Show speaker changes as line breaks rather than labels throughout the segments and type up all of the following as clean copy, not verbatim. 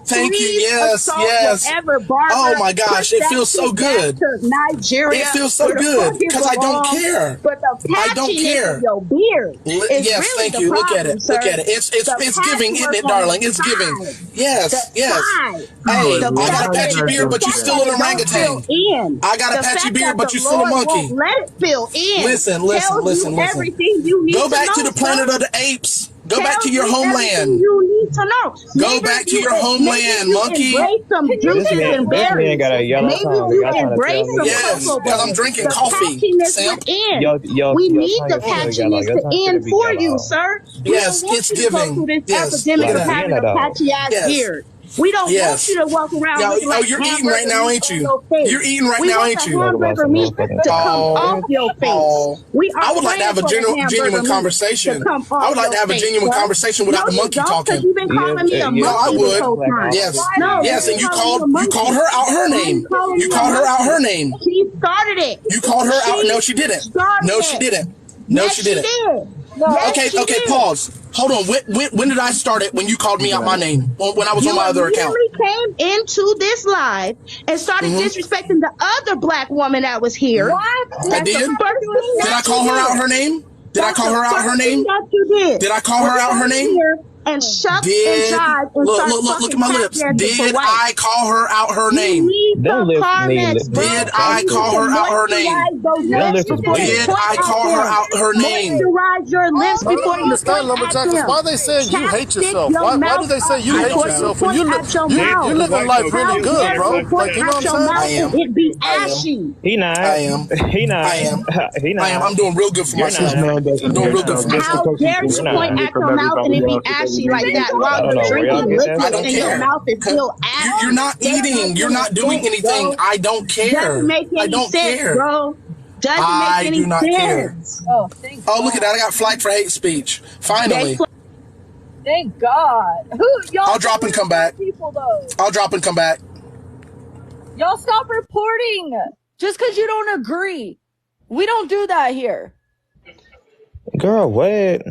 Thank you.
please
Yes,
assault
yes.
whatever barber.
Oh my gosh,
Put
it
that
feels so
shit back
good.
to Nigeria.
It feels so
where the
good
fuck it
because I don't
belongs.
care.
But the
I don't
patchiness
care.
of your beard is
Yes,
really
thank
the
you.
problem,
Look at it.
sir.
Look at it. It's giving, isn't it, darling? It's giving. Yes, yes. Hey,
The
I got a
fact
patchy
that-
beard,
the
but you
fact
still
that
an
it don't
orangutan.
fill in.
I got a
The
patchy
fact
beard,
that
but
the
you still a
Lord
monkey.
won't let it fill in.
Listen.
Tells you everything you need
Go
to
back
know,
to the planet
sir.
of the apes. Go back to
Tells
your
you everything
homeland.
you need to know.
Go
Maybe
back to
you-
your homeland,
maybe you
monkey.
Embrace some juices and
This man
berries.
got a yellow
Maybe
tongue.
you
Y'all trying to
embrace
tell me
some
Yes,
cocoa
because I'm
butter.
drinking
The
coffee,
patchiness
simp.
within.
Your
We
tongue
need the
is still yellow.
patchiness
Your
to
tongue should
end
be
for
yellow.
you, sir. We
Yes,
don't want
it's
you to go
giving.
through this
Yes,
epidemic
look
of
at that.
having a patchy ass
Yes.
beard. We don't
Yes.
want you to walk around
Yo,
looking like
you're eating
hamburger
right now,
meat
ain't
on
you?
your face.
You're eating right
We
now,
want
ain't
the
you?
hamburger meat to come off your face.
Oh,
We are
I would like to have a
praying for the
genuine
hamburger meat
conversation.
to come
I
off
would like to
your
have a
face,
genuine
sir.
conversation without
No,
the
you
monkey
don't, because
talking.
you've been calling me a monkey
No, I
this
would.
whole time.
Yes,
No,
yes, and
you've been calling me a
you
monkey.
called her out her name.
You've been calling
You
me a
called her out
monkey.
her name.
She started it.
You called her out. No, she didn't.
Started
No, she
it.
didn't. No,
Yes,
she didn't.
did. Yes,
Okay,
she
okay,
did.
pause. Hold on. When did I start it? When you called me out my name? When I was on
You
my other account?
immediately came into this live and started disrespecting the other black woman that was here.
I did.
The first thing
Did I
that
call
you
her out
did.
her name? Did I
That's
call
the
her out
first
her
thing
name?
that you did.
Did I call her out her name?
Here and shuck and
Did
jive and start
look at my lips.
fucking
Did
for
I call her out her
You
name?
need
Them
some
lips need
Carmex,
lip-
bro.
Did
and
I
you
call
need to
her out her name?
moisturize those
Them
lips
lips is
before you
big.
Did
point
I
at
call her
them.
out her name?
Moisturize your lips
I
before
don't
you
understand,
point at
lumberjackers.
them.
Why they saying you hate
Chapstick
yourself?
your
Why do
mouth
they say
up
you hate
before
yourself
you
when
point at your
you
mouth.
living life
How
really good,
dare
bro?
you point
Like, you know
at
what
your
I'm
mouth
saying?
and it be
I am.
ashy?
He not.
I am.
He not.
I am.
He not.
I am. I'm doing real good for
You're
myself.
not.
I'm doing real good for
How
myself.
dare you
You're
point
not.
at your mouth and it be ashy like that while
I don't
you're
know where y'all
drinking
get that
liquid
I don't
and your
care.
mouth is still ashy?
You're not eating. You're not doing anything. I don't care.
Doesn't make
I
any
don't
sense,
care.
bro. Doesn't
I
make any
do not care.
sense.
Oh, thank
Oh,
God.
look at that. I got flagged for hate speech. Finally.
Thank God. Who y'all?
I'll drop and come back.
People though.
I'll drop and come back.
Y'all stop reporting just because you don't agree. We don't do that here.
Girl, what?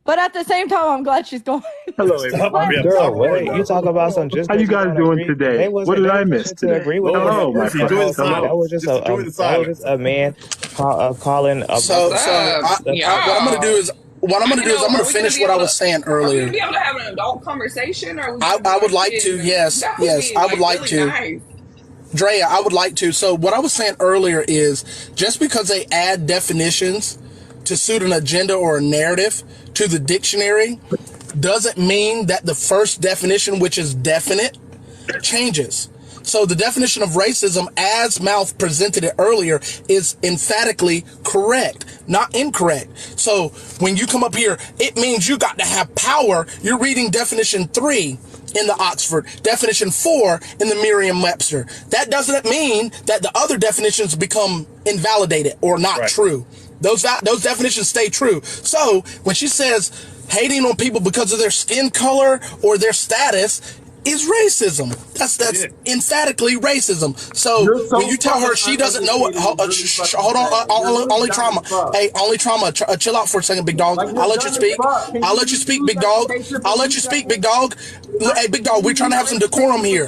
But at the same time, I'm glad she's going.
Hello, everybody.
Girl, what? You talk about some just.
How you guys doing today? What did I miss
To
today?
agree with
Hello, my
that.
friend.
That was just a man calling.
So what I'm gonna do is I'm gonna finish what I was saying earlier.
Are we gonna be able to have an adult conversation, or
I would like to. Yes, I would like to.
Nice.
Drea, I would like to. So what I was saying earlier is just because they add definitions to suit an agenda or a narrative to the dictionary doesn't mean that the first definition, which is definite, changes. So the definition of racism, as Mouth presented it earlier, is emphatically correct, not incorrect. So when you come up here, it means you got to have power. You're reading definition 3 in the Oxford, definition 4 in the Merriam-Webster. That doesn't mean that the other definitions become invalidated or not true. Those definitions stay true. So when she says hating on people because of their skin color or their status is racism. That's emphatically racism. So when you tell her she doesn't know what, hold on, only trauma. Hey, only trauma. Chill out for a second, big dog. I'll let you speak. I'll let you speak, big dog. I'll let you speak, big dog. Hey, big dog, we're trying to have some decorum here.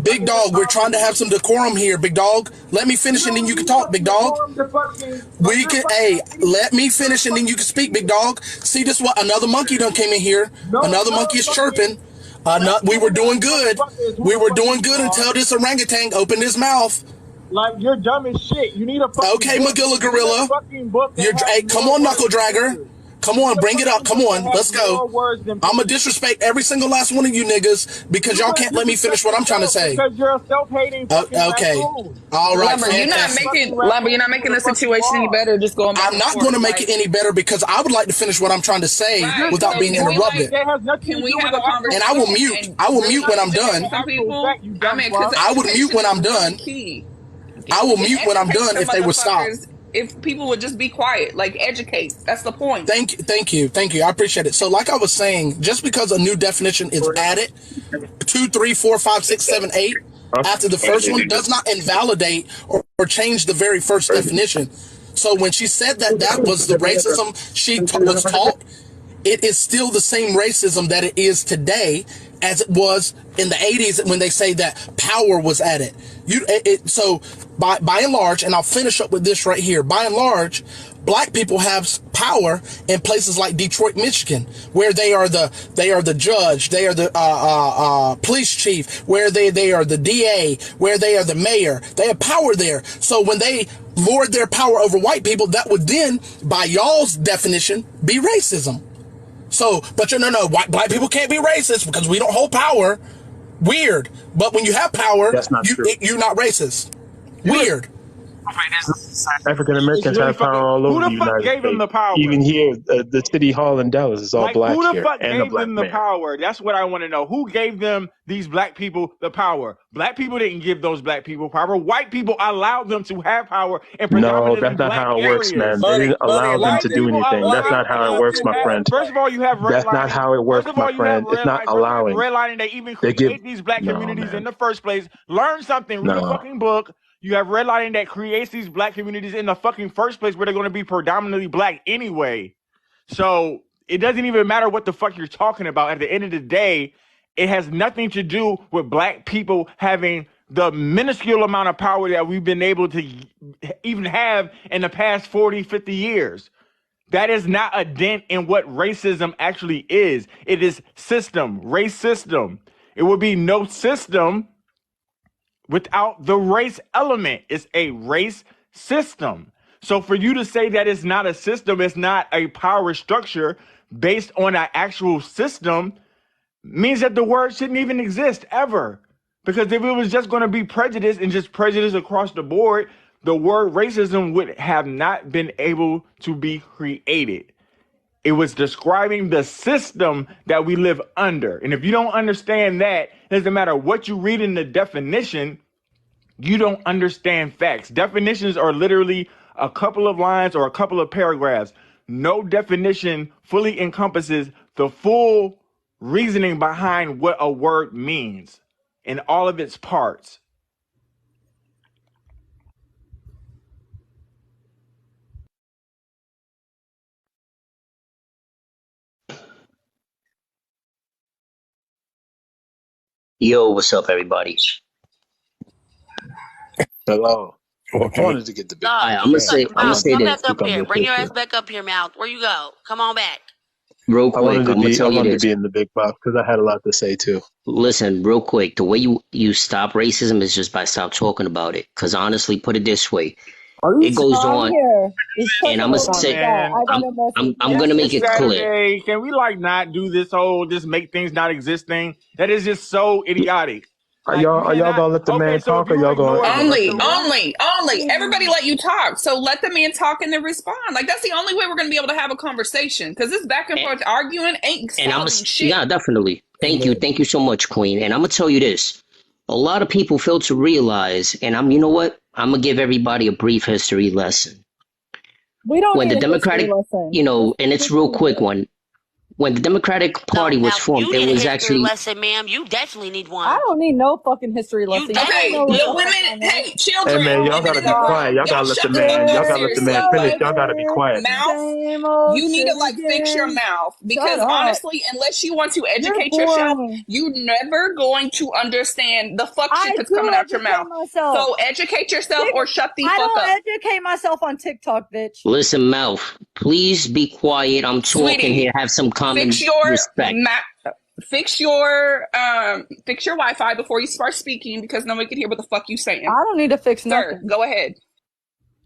Big dog, we're trying to have some decorum here, big dog. Let me finish and then you can talk, big dog. Let me finish and then you can speak, big dog. See, this what another monkey done came in here. Another monkey is chirping. We were doing good. We were doing good until this orangutan opened his mouth.
Like, you're dumb as shit. You need a fucking
Okay,
book.
Magilla Gorilla. Hey, come on, Knuckle Dragger. Come on, bring it up. Come on, let's go. I'm gonna disrespect every single last one of you niggas because y'all can't let me finish what I'm trying to say.
Because you're a self-hating fucking
okay.
raccoon.
All right.
Lumber, you're not making the situation any better. Just going back.
I'm not going to make it any better because I would like to finish what I'm trying to say without being interrupted.
Can we have a conversation?
And I will mute. I will mute when I'm done. I would mute when I'm done. I will mute when I'm done if they would stop.
If people would just be quiet, like educate. That's the point.
Thank you. I appreciate it. So like I was saying, just because a new definition is added, 2, 3, 4, 5, 6, 7, 8, after the first one does not invalidate or change the very first definition. So when she said that was the racism she was taught, it is still the same racism that it is today as it was in the 80s when they say that power was at it. So by and large, and I'll finish up with this right here. By and large, black people have power in places like Detroit, Michigan, where they are the judge, they are the police chief, where they are the DA, where they are the mayor. They have power there. So when they lord their power over white people, that would then, by y'all's definition, be racism. So, but no, black people can't be racist because we don't hold power. Weird. But when you have power,
That's not true.
You're not racist. Weird.
African Americans
really
have power all over the
Who the fuck
United
gave them
States.
the power?
Even here, the city hall in Dallas is all
Like,
black
who the
here,
fuck
and a
gave
black
them the
mayor.
power? That's what I want to know. Who gave them, these black people, the power? Black people didn't give those black people power. White people allowed them to have power in
No,
predominantly
that's not
black
how it works,
areas.
man. They didn't allow them
White
to do
people
anything. That's not
allowed
how it
them
works,
to
my
have.
friend.
First of all, you have redlining.
That's not how it works,
First of all,
my
you have
friend. It's not
redlining. First of all, you have
allowing.
redlining. They even
They give.
create these black
No,
communities in
man.
the first place. Learn something. Read a
No.
fucking book. You have redlining that creates these black communities in the fucking first place where they're going to be predominantly black anyway. So it doesn't even matter what the fuck you're talking about. At the end of the day, it has nothing to do with black people having the minuscule amount of power that we've been able to even have in the past 40, 50 years. That is not a dent in what racism actually is. It is system, race system. It would be no system without the race element. It's a race system. So for you to say that it's not a system, it's not a power structure based on an actual system, means that the word shouldn't even exist ever. Because if it was just going to be prejudice and just prejudice across the board, the word racism would have not been able to be created. It was describing the system that we live under. And if you don't understand that, it doesn't matter what you read in the definition, you don't understand facts. Definitions are literally a couple of lines or a couple of paragraphs. No definition fully encompasses the full reasoning behind what a word means in all of its parts.
Yo, what's up, everybody?
Hello. I
Okay.
wanted to get the big.
I'm gonna say
Mouth, come
this
back up here. Bring your ass back up here, Mouth. Where you go? Come on back.
real
I
quick.
wanted to
I'm gonna
be. I
tell you
wanted to
this.
be in the big box because I had a lot to say too.
Listen, real quick. The way you stop racism is just by stop talking about it. Because honestly, put it this way, it goes on, and I'm gonna say, I'm gonna make it clear.
Saturday, can we like not do this whole just make things not exist thing? That is just so idiotic.
Are y'all gonna let the man talk, or y'all gonna?
Only. Everybody let you talk. So let the man talk and then respond. Like, that's the only way we're going to be able to have a conversation. Because this back and forth arguing ain't solving shit.
Yeah, definitely. Thank you so much, Queen. And I'm gonna tell you this: a lot of people fail to realize, and you know what? I'm gonna give everybody a brief history lesson.
We don't
When
need
the
a
Democratic,
history lesson.
and it's real quick one. When the Democratic Party was formed,
You
it
need a
was
history
actually.
lesson, ma'am. You definitely need one.
I don't need no fucking history lesson.
Okay,
Yo,
women, hey, children,
Hey man, y'all
women
gotta
in
be
the
quiet.
room,
Y'all gotta let the
shut the fuck
man.
up,
Y'all gotta let the man
seriously.
finish.
Like,
Y'all gotta be quiet.
mouth, you need to like fix your mouth because honestly, unless you want to educate yourself, you're never going to understand the fuck shit that's coming out your mouth. So educate yourself or shut the fuck up.
I don't educate myself on TikTok, bitch.
Listen, Mouth, please be quiet. I'm talking
Sweetie,
here. Have some common respect.
Fix your Wi-Fi before you start speaking because nobody can hear what the fuck you saying.
I don't need to fix nothing.
Sir, go ahead.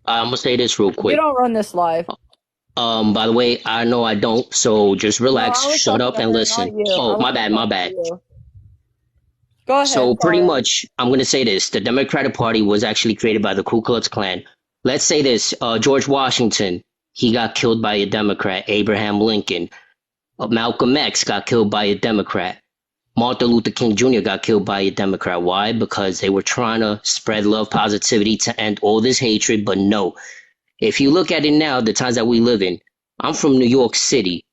I'm gonna say this real quick.
You don't run this live.
By the way, I know I don't, so just relax, shut up, and listen. Oh, my bad.
Go ahead.
So pretty much, I'm gonna say this: the Democratic Party was actually created by the Ku Klux Klan. Let's say this: George Washington, he got killed by a Democrat. Abraham Lincoln, Malcolm X got killed by a Democrat. Martin Luther King Jr. got killed by a Democrat. Why? Because they were trying to spread love, positivity to end all this hatred. But no, if you look at it now, the times that we live in, I'm from New York City,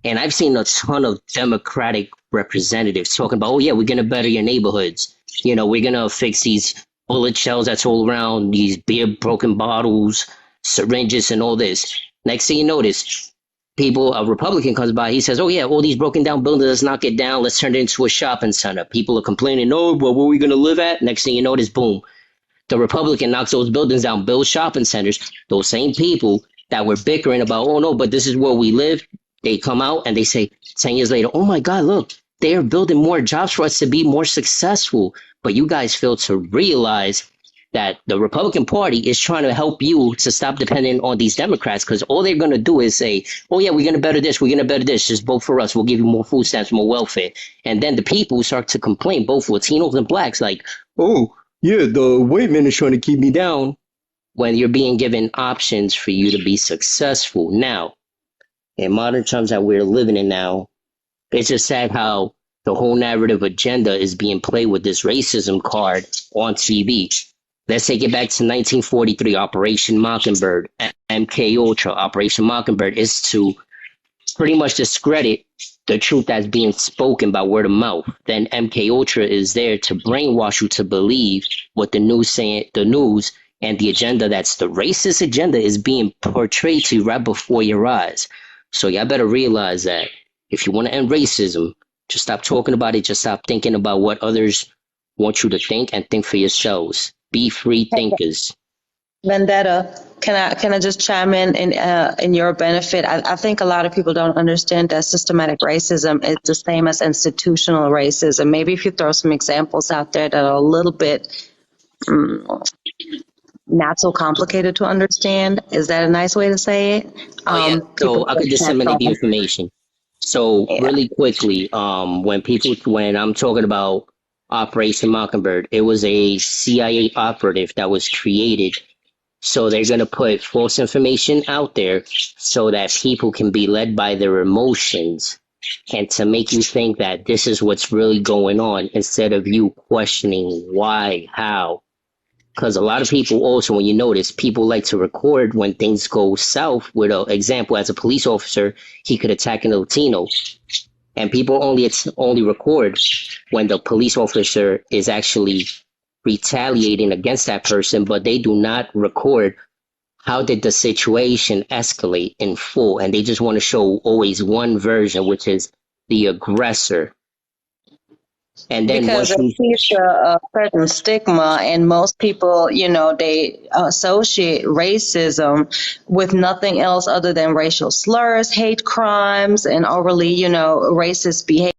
and I've seen a ton of Democratic representatives talking about, oh yeah, we're gonna better your neighborhoods. You know, we're gonna fix these bullet shells that's all around, these beer broken bottles, syringes, and all this. Next thing you notice, a Republican comes by, he says, oh yeah, all these broken down buildings, let's knock it down, let's turn it into a shopping center. People are complaining, oh, well, where are we going to live at? Next thing you notice, boom, the Republican knocks those buildings down, builds shopping centers. Those same people that were bickering about, oh no, but this is where we live, they come out and they say 10 years later, oh my God, look, they are building more jobs for us to be more successful. But you guys fail to realize that the Republican Party is trying to help you to stop depending on these Democrats, because all they're going to do is say, oh yeah, we're going to better this, we're going to better this, just vote for us, we'll give you more food stamps, more welfare. And then the people start to complain, both Latinos and blacks, like, oh yeah, the white man is trying to keep me down, when you're being given options for you to be successful. Now, in modern times that we're living in now, it's just sad how the whole narrative agenda is being played with this racism card on TV. Let's take it back to 1943, Operation Mockingbird, MK Ultra. Operation Mockingbird is to pretty much discredit the truth that's being spoken by word of mouth. Then MK Ultra is there to brainwash you to believe what the news saying, the news and the agenda, that's the racist agenda, is being portrayed to you right before your eyes. So y'all better realize that if you want to end racism, just stop talking about it. Just stop thinking about what others want you to think, and think for yourselves. Be free thinkers.
Vendetta, can I just chime in your benefit? I think a lot of people don't understand that systematic racism is the same as institutional racism. Maybe if you throw some examples out there that are a little bit not so complicated to understand. Is that a nice way to say it?
Oh yeah. So I could disseminate the information. So really quickly, when I'm talking about Operation Mockingbird, it was a CIA operative that was created. So they're going to put false information out there so that people can be led by their emotions, and to make you think that this is what's really going on, instead of you questioning why, how. Because a lot of people also, when you notice, people like to record when things go south. With an example, as a police officer, he could attack a Latino. And people only record when the police officer is actually retaliating against that person, but they do not record how did the situation escalate in full. And they just want to show always one version, which is the aggressor. And then
because it keeps a certain stigma, and most people, they associate racism with nothing else other than racial slurs, hate crimes, and overly, racist behavior.